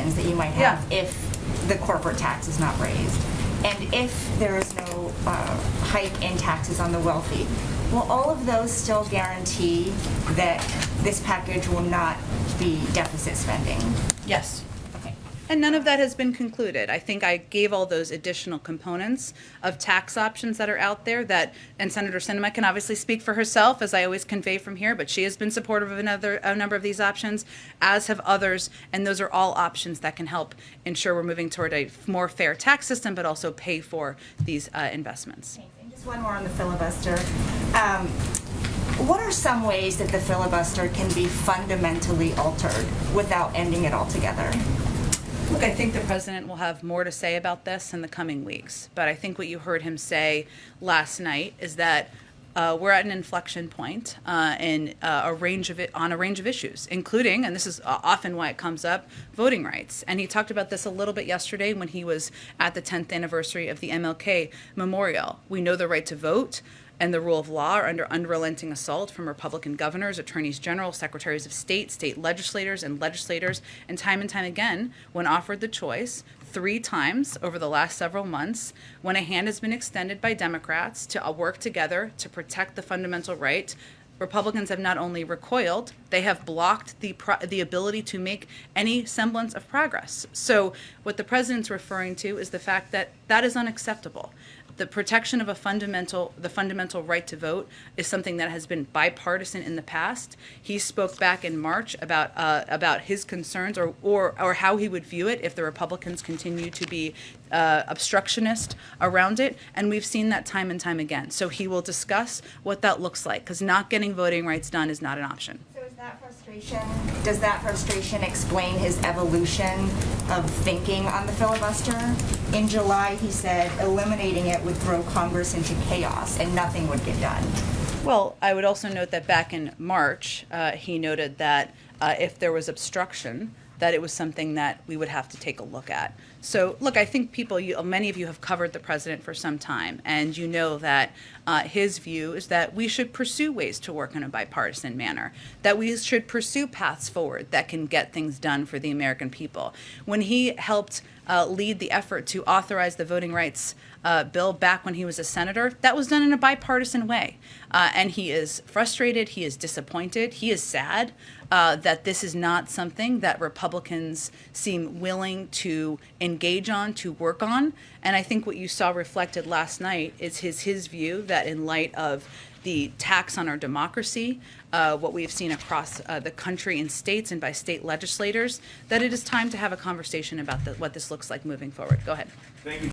questions that you might have if the corporate tax is not raised, and if there is no hike in taxes on the wealthy. Will all of those still guarantee that this package will not be deficit spending? Yes. Okay. And none of that has been concluded. I think I gave all those additional components of tax options that are out there that, and Senator Sinema can obviously speak for herself, as I always convey from here, but she has been supportive of a number of these options, as have others, and those are all options that can help ensure we're moving toward a more fair tax system, but also pay for these investments. Thanks. And just one more on the filibuster. What are some ways that the filibuster can be fundamentally altered without ending it altogether? Look, I think the president will have more to say about this in the coming weeks. But I think what you heard him say last night is that we're at an inflection point in a range of issues, including, and this is often why it comes up, voting rights. And he talked about this a little bit yesterday when he was at the 10th anniversary of the MLK Memorial. We know the right to vote and the rule of law are under unrelenting assault from Republican governors, attorneys general, secretaries of state legislators, and time again, when offered the choice, 3 times over the last several months, when a hand has been extended by Democrats to work together to protect the fundamental right, Republicans have not only recoiled, they have blocked the ability to make any semblance of progress. So what the president's referring to is the fact that that is unacceptable. The protection of the fundamental right to vote is something that has been bipartisan in the past. He spoke back in March about his concerns or how he would view it if the Republicans continue to be obstructionist around it, and we've seen that time and time again. So he will discuss what that looks like, because not getting voting rights done is not an option. Does that frustration explain his evolution of thinking on the filibuster? In July, he said eliminating it would throw Congress into chaos and nothing would get done. Well, I would also note that back in March, he noted that if there was obstruction, that it was something that we would have to take a look at. So, look, I think many of you have covered the president for some time, and you know that his view is that we should pursue ways to work in a bipartisan manner, that we should pursue paths forward that can get things done for the American people. When he helped lead the effort to authorize the voting rights bill back when he was a senator, that was done in a bipartisan way. And he is frustrated, he is disappointed, he is sad that this is not something that Republicans seem willing to engage on, to work on. And I think what you saw reflected last night is his view that in light of the tax on our democracy, what we've seen across the country in states and by state legislators, that it is time to have a conversation about what this looks like moving forward. Go ahead. Thank you.